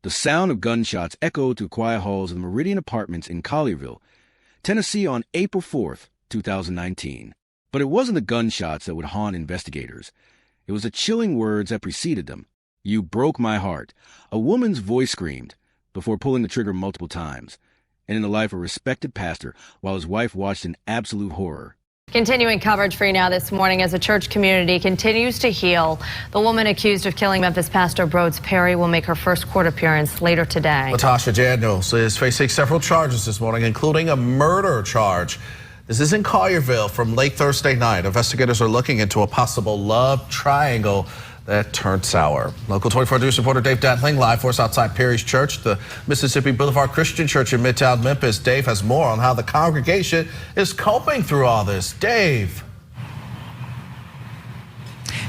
The sound of gunshots echoed through quiet halls of the Meridian Apartments in Collierville, Tennessee on April 4th, 2019. But it wasn't the gunshots that would haunt investigators. It was the chilling words that preceded them. "You broke my heart," a woman's voice screamed, before pulling the trigger multiple times, and in the life of a respected pastor, while his wife watched in absolute horror. Continuing coverage for you now this morning as the church community continues to heal. The woman accused of killing Memphis pastor Brodes Perry will make her first court appearance later today. Latasha Daniels is facing several charges this morning, including a murder charge. This is in Collierville from late Thursday night. Investigators are looking into a possible love triangle that turned sour. Local 24 News reporter Dave Datling live for us outside Perry's Church, the Mississippi Boulevard Christian Church in Midtown Memphis. Dave has more on how the congregation is coping through all this. Dave.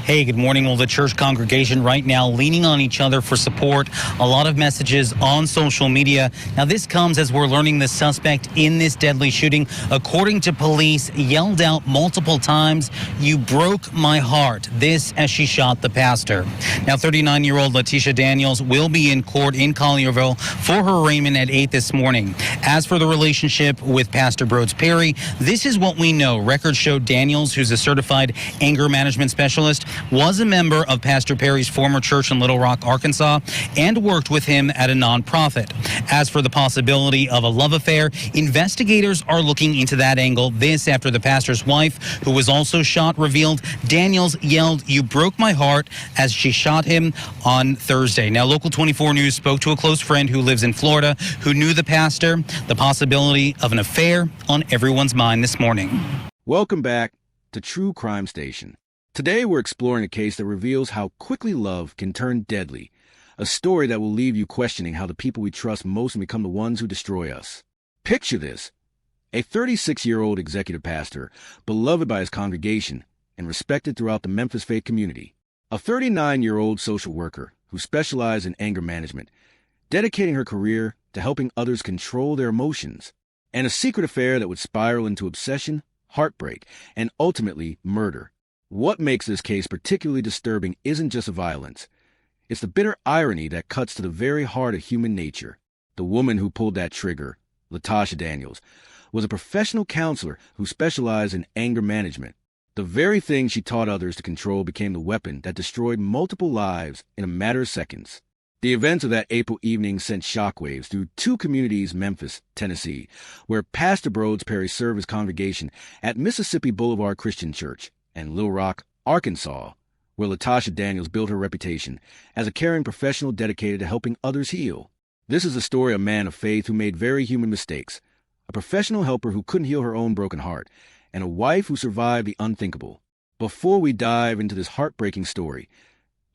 Hey, good morning. Well, the church congregation right now leaning on each other for support. A lot of messages on social media. Now, this comes as we're learning the suspect in this deadly shooting, according to police, yelled out multiple times, "You broke my heart." This as she shot the pastor. Now, 39-year-old Latasha Daniels will be in court in Collierville for her arraignment at 8 this morning. As for the relationship with Pastor Brodes Perry, this is what we know. Records show Daniels, who's a certified anger management specialist, was a member of Pastor Perry's former church in Little Rock, Arkansas, and worked with him at a nonprofit. As for the possibility of a love affair, investigators are looking into that angle. This after the pastor's wife, who was also shot, revealed Daniels yelled, "You broke my heart," as she shot him on Thursday. Now, Local 24 News spoke to a close friend who lives in Florida who knew the pastor. The possibility of an affair on everyone's mind this morning. Welcome back to True Crime Station. Today we're exploring a case that reveals how quickly love can turn deadly, a story that will leave you questioning how the people we trust most can become the ones who destroy us. Picture this: a 36-year-old executive pastor, beloved by his congregation and respected throughout the Memphis faith community. A 39-year-old social worker who specialized in anger management, dedicating her career to helping others control their emotions. And a secret affair that would spiral into obsession, heartbreak, and ultimately murder. What makes this case particularly disturbing isn't just the violence. It's the bitter irony that cuts to the very heart of human nature. The woman who pulled that trigger, Latasha Daniels, was a professional counselor who specialized in anger management. The very thing she taught others to control became the weapon that destroyed multiple lives in a matter of seconds. The events of that April evening sent shockwaves through two communities, Memphis, Tennessee, where Pastor Brodes Perry served his congregation at Mississippi Boulevard Christian Church, and Little Rock, Arkansas, where Latasha Daniels built her reputation as a caring professional dedicated to helping others heal. This is the story of a man of faith who made very human mistakes, a professional helper who couldn't heal her own broken heart, and a wife who survived the unthinkable. Before we dive into this heartbreaking story,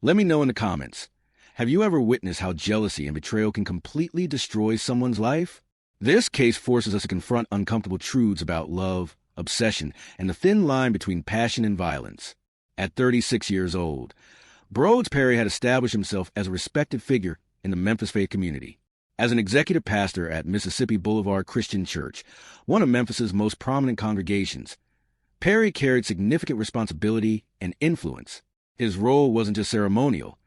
let me know in the comments, have you ever witnessed how jealousy and betrayal can completely destroy someone's life? This case forces us to confront uncomfortable truths about love, obsession, and the thin line between passion and violence. At 36 years old, Brodes Perry had established himself as a respected figure in the Memphis faith community. As an executive pastor at Mississippi Boulevard Christian Church, one of Memphis's most prominent congregations, Perry carried significant responsibility and influence. His role wasn't just ceremonial.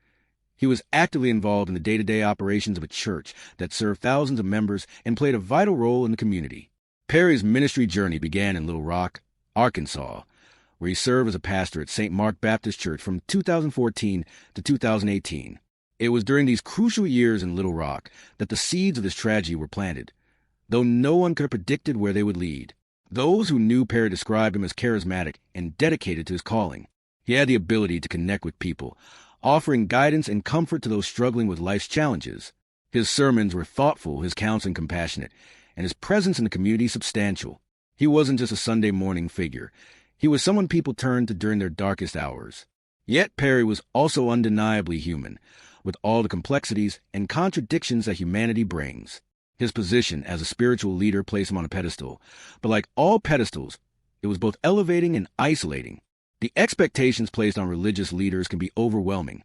He was actively involved in the day-to-day operations of a church that served thousands of members and played a vital role in the community. Perry's ministry journey began in Little Rock, Arkansas, where he served as a pastor at St. Mark Baptist Church from 2014 to 2018. It was during these crucial years in Little Rock that the seeds of this tragedy were planted, though no one could have predicted where they would lead. Those who knew Perry described him as charismatic and dedicated to his calling. He had the ability to connect with people, offering guidance and comfort to those struggling with life's challenges. His sermons were thoughtful, his counseling compassionate, and his presence in the community substantial. He wasn't just a Sunday morning figure. He was someone people turned to during their darkest hours. Yet Perry was also undeniably human, with all the complexities and contradictions that humanity brings. His position as a spiritual leader placed him on a pedestal, but like all pedestals, it was both elevating and isolating. The expectations placed on religious leaders can be overwhelming,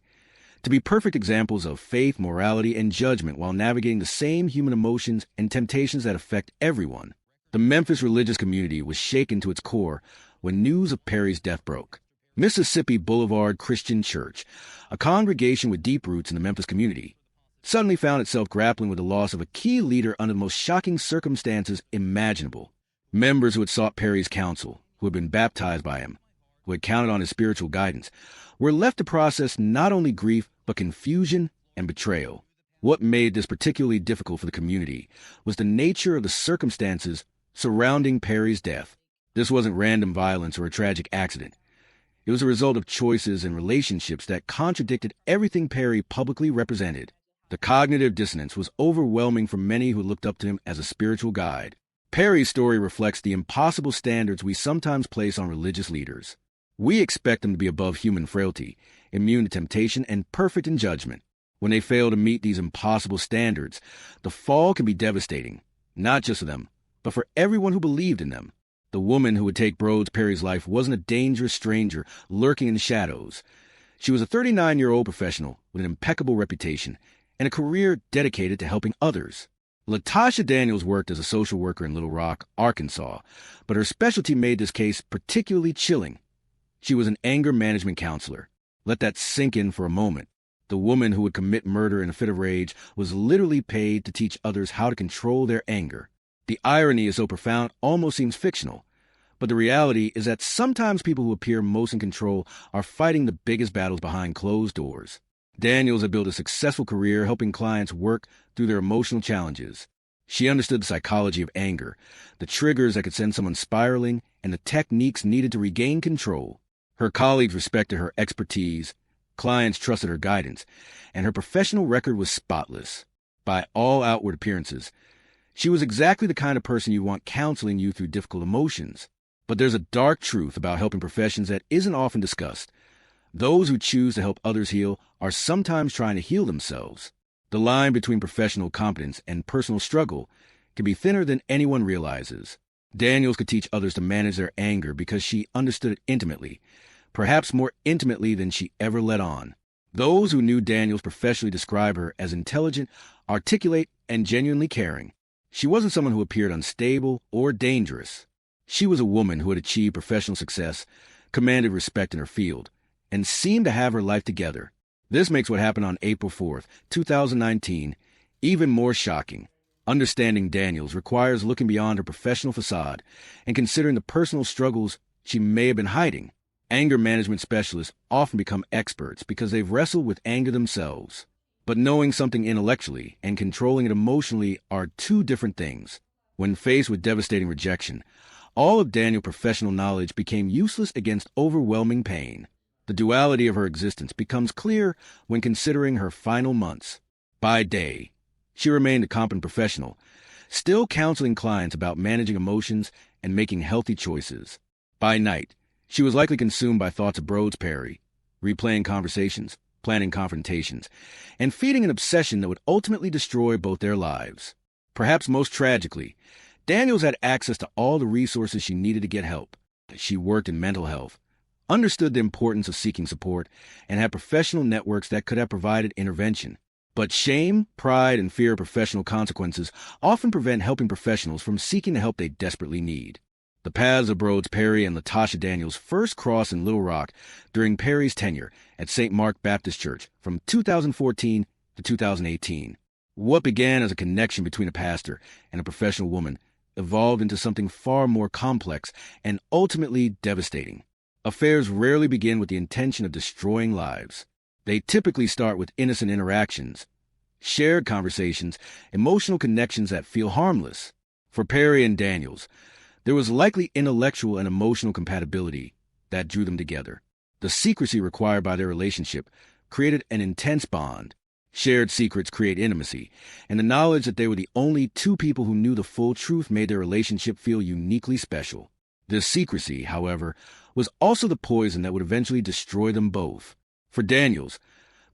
to be perfect examples of faith, morality, and judgment while navigating the same human emotions and temptations that affect everyone. The Memphis religious community was shaken to its core when news of Perry's death broke. Mississippi Boulevard Christian Church, a congregation with deep roots in the Memphis community, suddenly found itself grappling with the loss of a key leader under the most shocking circumstances imaginable. Members who had sought Perry's counsel, who had been baptized by him, who had counted on his spiritual guidance, were left to process not only grief, but confusion and betrayal. What made this particularly difficult for the community was the nature of the circumstances surrounding Perry's death. This wasn't random violence or a tragic accident. It was a result of choices and relationships that contradicted everything Perry publicly represented. The cognitive dissonance was overwhelming for many who looked up to him as a spiritual guide. Perry's story reflects the impossible standards we sometimes place on religious leaders. We expect them to be above human frailty, immune to temptation, and perfect in judgment. When they fail to meet these impossible standards, the fall can be devastating, not just for them, but for everyone who believed in them. The woman who would take Brodes Perry's life wasn't a dangerous stranger lurking in the shadows. She was a 39-year-old professional with an impeccable reputation and a career dedicated to helping others. Latasha Daniels worked as a social worker in Little Rock, Arkansas, but her specialty made this case particularly chilling. She was an anger management counselor. Let that sink in for a moment. The woman who would commit murder in a fit of rage was literally paid to teach others how to control their anger. The irony is so profound, almost seems fictional. But the reality is that sometimes people who appear most in control are fighting the biggest battles behind closed doors. Daniels had built a successful career helping clients work through their emotional challenges. She understood the psychology of anger, the triggers that could send someone spiraling, and the techniques needed to regain control. Her colleagues respected her expertise, clients trusted her guidance, and her professional record was spotless. By all outward appearances, she was exactly the kind of person you want counseling you through difficult emotions. But there's a dark truth about helping professions that isn't often discussed. Those who choose to help others heal are sometimes trying to heal themselves. The line between professional competence and personal struggle can be thinner than anyone realizes. Daniels could teach others to manage their anger because she understood it intimately, perhaps more intimately than she ever let on. Those who knew Daniels professionally describe her as intelligent, articulate, and genuinely caring. She wasn't someone who appeared unstable or dangerous. She was a woman who had achieved professional success, commanded respect in her field, and seemed to have her life together. This makes what happened on April 4th, 2019, even more shocking. Understanding Daniels requires looking beyond her professional facade and considering the personal struggles she may have been hiding. Anger management specialists often become experts because they've wrestled with anger themselves. But knowing something intellectually and controlling it emotionally are two different things. When faced with devastating rejection, all of Daniel's professional knowledge became useless against overwhelming pain. The duality of her existence becomes clear when considering her final months. By day, she remained a competent professional, still counseling clients about managing emotions and making healthy choices. By night, she was likely consumed by thoughts of Brodes Perry, replaying conversations, planning confrontations, and feeding an obsession that would ultimately destroy both their lives. Perhaps most tragically, Daniels had access to all the resources she needed to get help. She worked in mental health, understood the importance of seeking support, and had professional networks that could have provided intervention. But shame, pride, and fear of professional consequences often prevent helping professionals from seeking the help they desperately need. The paths of Brodes Perry and Latasha Daniels first crossed in Little Rock during Perry's tenure at St. Mark Baptist Church from 2014 to 2018. What began as a connection between a pastor and a professional woman evolved into something far more complex and ultimately devastating. Affairs rarely begin with the intention of destroying lives. They typically start with innocent interactions, shared conversations, emotional connections that feel harmless. For Perry and Daniels, there was likely intellectual and emotional compatibility that drew them together. The secrecy required by their relationship created an intense bond. Shared secrets create intimacy, and the knowledge that they were the only two people who knew the full truth made their relationship feel uniquely special. This secrecy, however, was also the poison that would eventually destroy them both. For Daniels,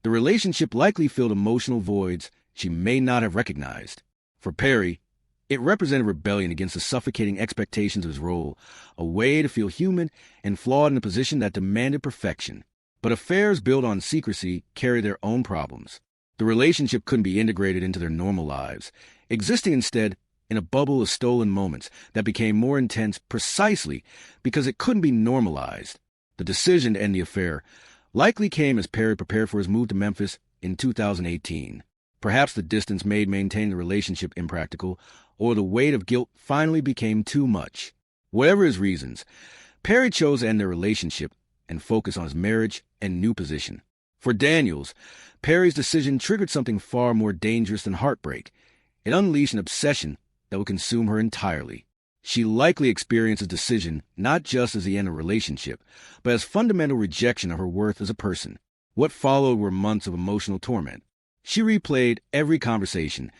the relationship likely filled emotional voids she may not have recognized. For Perry, it represented rebellion against the suffocating expectations of his role, a way to feel human and flawed in a position that demanded perfection. But affairs built on secrecy carry their own problems. The relationship couldn't be integrated into their normal lives, existing instead in a bubble of stolen moments that became more intense precisely because it couldn't be normalized. The decision to end the affair likely came as Perry prepared for his move to Memphis in 2018. Perhaps the distance made maintaining the relationship impractical, or the weight of guilt finally became too much. Whatever his reasons, Perry chose to end their relationship and focus on his marriage and new position. For Daniels, Perry's decision triggered something far more dangerous than heartbreak. It unleashed an obsession that would consume her entirely. She likely experienced his decision not just as the end of a relationship, but as fundamental rejection of her worth as a person. What followed were months of emotional torment. She replayed every conversation,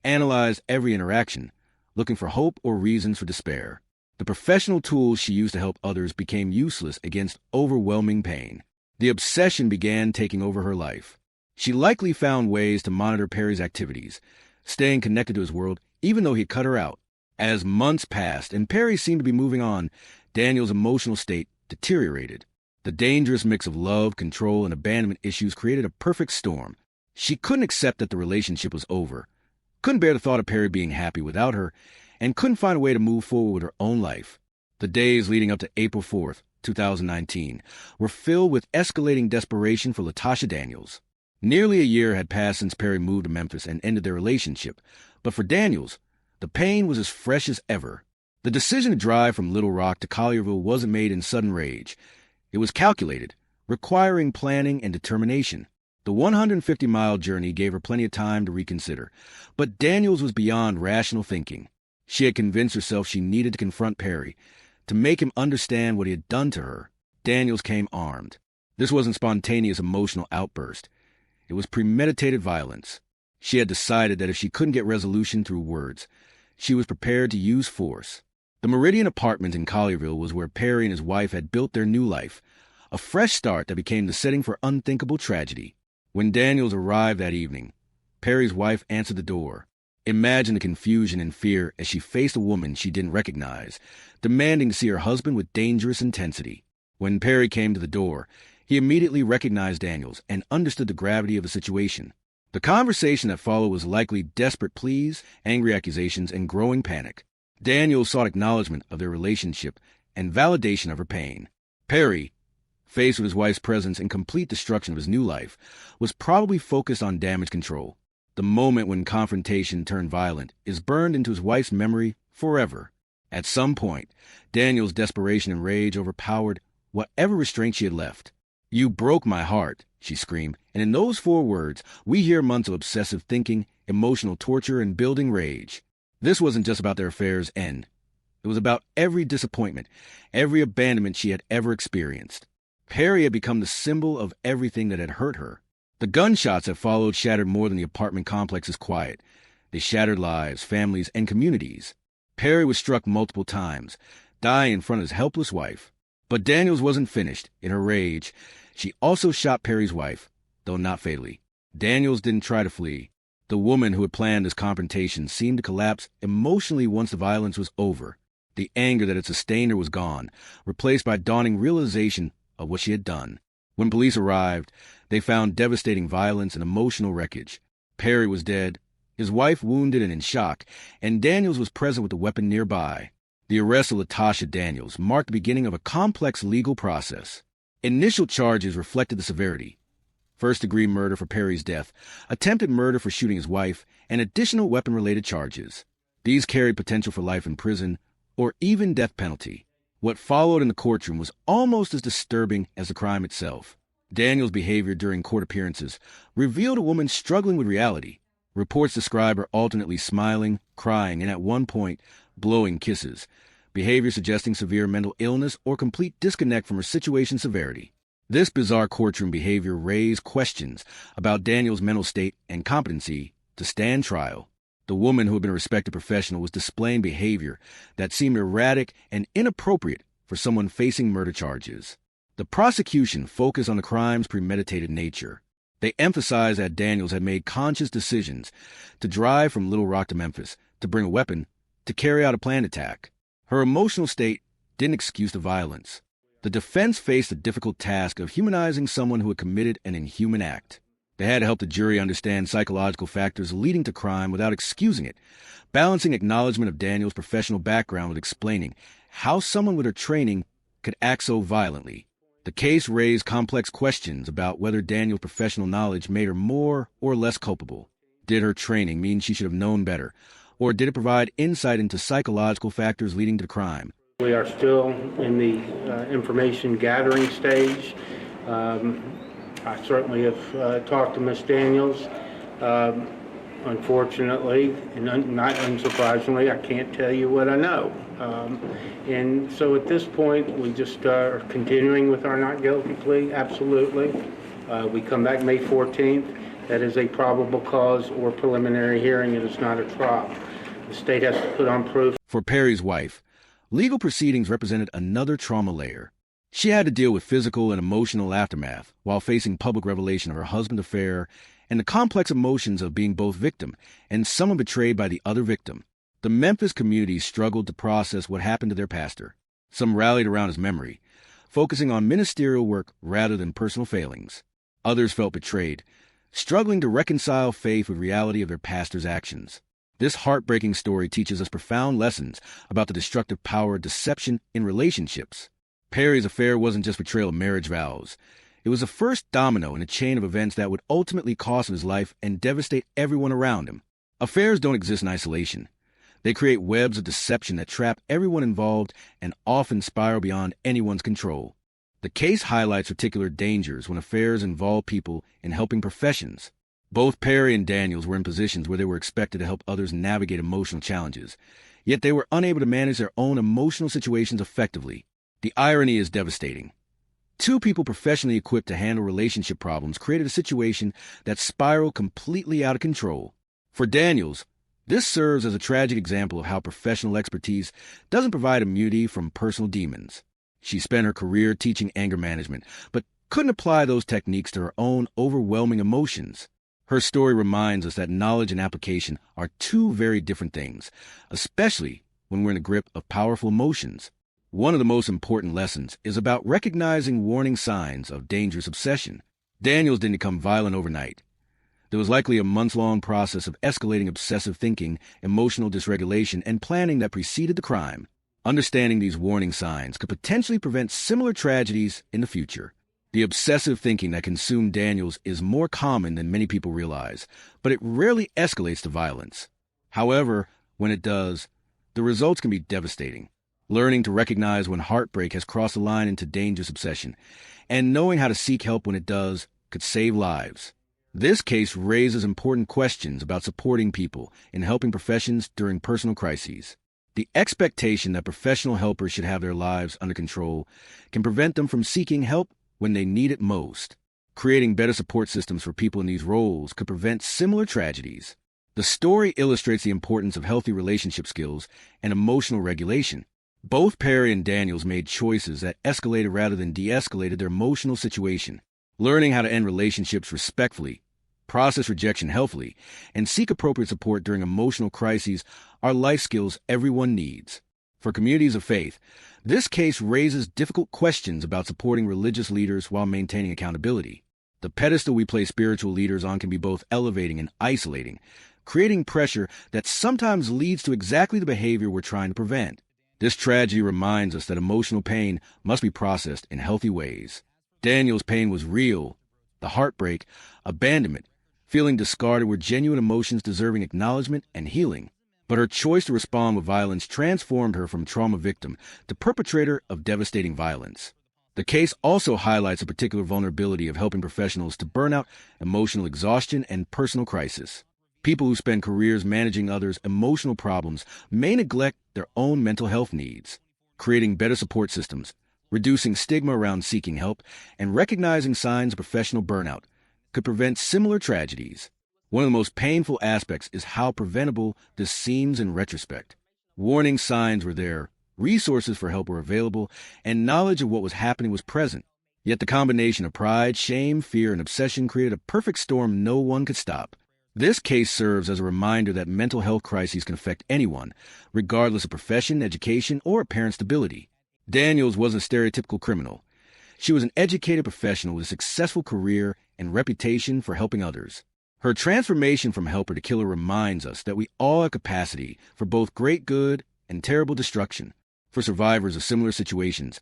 analyzed every interaction, looking for hope or reasons for despair. The professional tools she used to help others became useless against overwhelming pain. The obsession began taking over her life. She likely found ways to monitor Perry's activities, staying connected to his world even though he cut her out. As months passed and Perry seemed to be moving on, Daniels' emotional state deteriorated. The dangerous mix of love, control, and abandonment issues created a perfect storm. She couldn't accept that the relationship was over, couldn't bear the thought of Perry being happy without her, and couldn't find a way to move forward with her own life. The days leading up to April 4th, 2019, were filled with escalating desperation for Latasha Daniels. Nearly a year had passed since Perry moved to Memphis and ended their relationship, but for Daniels, the pain was as fresh as ever. The decision to drive from Little Rock to Collierville wasn't made in sudden rage. It was calculated, requiring planning and determination. The 150-mile journey gave her plenty of time to reconsider, but Daniels was beyond rational thinking. She had convinced herself she needed to confront Perry, to make him understand what he had done to her. Daniels came armed. This wasn't spontaneous emotional outburst. It was premeditated violence. She had decided that if she couldn't get resolution through words, she was prepared to use force. The Meridian apartment in Collierville was where Perry and his wife had built their new life, a fresh start that became the setting for unthinkable tragedy. When Daniels arrived that evening, Perry's wife answered the door. Imagine the confusion and fear as she faced a woman she didn't recognize, demanding to see her husband with dangerous intensity. When Perry came to the door, he immediately recognized Daniels and understood the gravity of the situation. The conversation that followed was likely desperate pleas, angry accusations, and growing panic. Daniels sought acknowledgement of their relationship and validation of her pain. Perry, faced with his wife's presence and complete destruction of his new life, was probably focused on damage control. The moment when confrontation turned violent is burned into his wife's memory forever. At some point, Daniels' desperation and rage overpowered whatever restraint she had left. "You broke my heart," she screamed, and in those 4 words, we hear months of obsessive thinking, emotional torture, and building rage. This wasn't just about their affair's end. It was about every disappointment, every abandonment she had ever experienced. Perry had become the symbol of everything that had hurt her. The gunshots that followed shattered more than the apartment complex's quiet. They shattered lives, families, and communities. Perry was struck multiple times, dying in front of his helpless wife. But Daniels wasn't finished. In her rage, she also shot Perry's wife, though not fatally. Daniels didn't try to flee. The woman who had planned this confrontation seemed to collapse emotionally once the violence was over. The anger that had sustained her was gone, replaced by dawning realization of what she had done. When police arrived, they found devastating violence and emotional wreckage. Perry was dead, his wife wounded and in shock, and Daniels was present with a weapon nearby. The arrest of Latasha Daniels marked the beginning of a complex legal process. Initial charges reflected the severity: first-degree murder for Perry's death, attempted murder for shooting his wife, and additional weapon-related charges. These carried potential for life in prison or even death penalty. What followed in the courtroom was almost as disturbing as the crime itself. Daniels' behavior during court appearances revealed a woman struggling with reality. Reports describe her alternately smiling, crying, and at one point, blowing kisses, behavior suggesting severe mental illness or complete disconnect from her situation's severity. This bizarre courtroom behavior raised questions about Daniels' mental state and competency to stand trial. The woman, who had been a respected professional, was displaying behavior that seemed erratic and inappropriate for someone facing murder charges. The prosecution focused on the crime's premeditated nature. They emphasized that Daniels had made conscious decisions to drive from Little Rock to Memphis, to bring a weapon, to carry out a planned attack. Her emotional state didn't excuse the violence. The defense faced the difficult task of humanizing someone who had committed an inhuman act. They had to help the jury understand psychological factors leading to crime without excusing it, balancing acknowledgement of Daniels' professional background with explaining how someone with her training could act so violently. The case raised complex questions about whether Daniels' professional knowledge made her more or less culpable. Did her training mean she should have known better? Or did it provide insight into psychological factors leading to crime? We are still in the information gathering stage. I certainly have talked to Ms. Daniels. Unfortunately, and not unsurprisingly, I can't tell you what I know. And so at this point, we just are continuing with our not guilty plea, absolutely. We come back May 14th. That is a probable cause or preliminary hearing. It is not a trial. The state has to put on proof. For Perry's wife, legal proceedings represented another trauma layer. She had to deal with physical and emotional aftermath while facing public revelation of her husband's affair and the complex emotions of being both victim and someone betrayed by the other victim. The Memphis community struggled to process what happened to their pastor. Some rallied around his memory, focusing on ministerial work rather than personal failings. Others felt betrayed, struggling to reconcile faith with reality of their pastor's actions. This heartbreaking story teaches us profound lessons about the destructive power of deception in relationships. Perry's affair wasn't just betrayal of marriage vows. It was the first domino in a chain of events that would ultimately cost him his life and devastate everyone around him. Affairs don't exist in isolation. They create webs of deception that trap everyone involved and often spiral beyond anyone's control. The case highlights particular dangers when affairs involve people in helping professions. Both Perry and Daniels were in positions where they were expected to help others navigate emotional challenges, yet they were unable to manage their own emotional situations effectively. The irony is devastating. Two people professionally equipped to handle relationship problems created a situation that spiraled completely out of control. For Daniels, this serves as a tragic example of how professional expertise doesn't provide immunity from personal demons. She spent her career teaching anger management, but couldn't apply those techniques to her own overwhelming emotions. Her story reminds us that knowledge and application are two very different things, especially when we're in the grip of powerful emotions. One of the most important lessons is about recognizing warning signs of dangerous obsession. Daniels didn't become violent overnight. There was likely a months-long process of escalating obsessive thinking, emotional dysregulation, and planning that preceded the crime. Understanding these warning signs could potentially prevent similar tragedies in the future. The obsessive thinking that consumed Daniels is more common than many people realize, but it rarely escalates to violence. However, when it does, the results can be devastating. Learning to recognize when heartbreak has crossed the line into dangerous obsession, and knowing how to seek help when it does, could save lives. This case raises important questions about supporting people in helping professions during personal crises. The expectation that professional helpers should have their lives under control can prevent them from seeking help when they need it most. Creating better support systems for people in these roles could prevent similar tragedies. The story illustrates the importance of healthy relationship skills and emotional regulation. Both Perry and Daniels made choices that escalated rather than de-escalated their emotional situation. Learning how to end relationships respectfully, process rejection healthily, and seek appropriate support during emotional crises are life skills everyone needs. For communities of faith, this case raises difficult questions about supporting religious leaders while maintaining accountability. The pedestal we place spiritual leaders on can be both elevating and isolating, creating pressure that sometimes leads to exactly the behavior we're trying to prevent. This tragedy reminds us that emotional pain must be processed in healthy ways. Daniel's pain was real. The heartbreak, abandonment, feeling discarded were genuine emotions deserving acknowledgement and healing. But her choice to respond with violence transformed her from trauma victim to perpetrator of devastating violence. The case also highlights a particular vulnerability of helping professionals to burnout, emotional exhaustion, and personal crisis. People who spend careers managing others' emotional problems may neglect their own mental health needs. Creating better support systems, reducing stigma around seeking help, and recognizing signs of professional burnout could prevent similar tragedies. One of the most painful aspects is how preventable this seems in retrospect. Warning signs were there, resources for help were available, and knowledge of what was happening was present. Yet the combination of pride, shame, fear, and obsession created a perfect storm no one could stop. This case serves as a reminder that mental health crises can affect anyone, regardless of profession, education, or apparent stability. Daniels wasn't a stereotypical criminal. She was an educated professional with a successful career and reputation for helping others. Her transformation from helper to killer reminds us that we all have capacity for both great good and terrible destruction. For survivors of similar situations,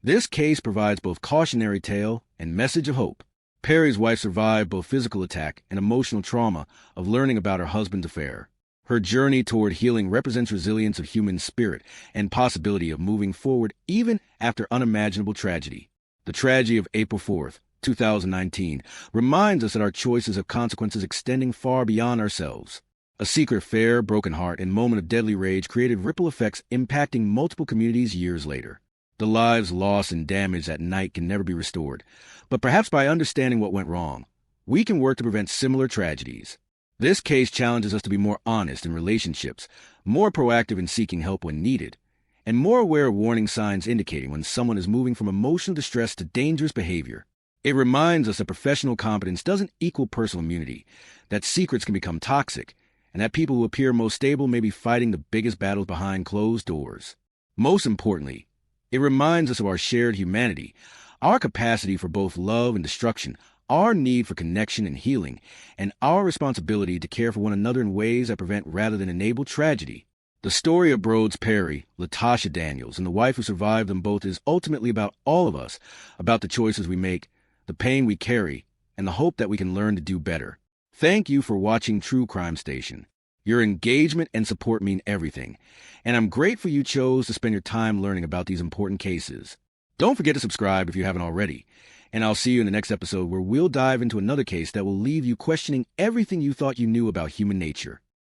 this case provides both cautionary tale and message of hope. Perry's wife survived both physical attack and emotional trauma of learning about her husband's affair. Her journey toward healing represents resilience of human spirit and possibility of moving forward even after unimaginable tragedy. The tragedy of April 4th, 2019, reminds us that our choices have consequences extending far beyond ourselves. A secret affair, broken heart, and moment of deadly rage created ripple effects impacting multiple communities years later. The lives lost and damaged at night can never be restored, but perhaps by understanding what went wrong, we can work to prevent similar tragedies. This case challenges us to be more honest in relationships, more proactive in seeking help when needed, and more aware of warning signs indicating when someone is moving from emotional distress to dangerous behavior. It reminds us that professional competence doesn't equal personal immunity, that secrets can become toxic, and that people who appear most stable may be fighting the biggest battles behind closed doors. Most importantly, it reminds us of our shared humanity, our capacity for both love and destruction, our need for connection and healing, and our responsibility to care for one another in ways that prevent rather than enable tragedy. The story of Brodes Perry, Latasha Daniels, and the wife who survived them both is ultimately about all of us, about the choices we make, the pain we carry, and the hope that we can learn to do better. Thank you for watching True Crime Station. Your engagement and support mean everything, and I'm grateful you chose to spend your time learning about these important cases. Don't forget to subscribe if you haven't already, and I'll see you in the next episode where we'll dive into another case that will leave you questioning everything you thought you knew about human nature.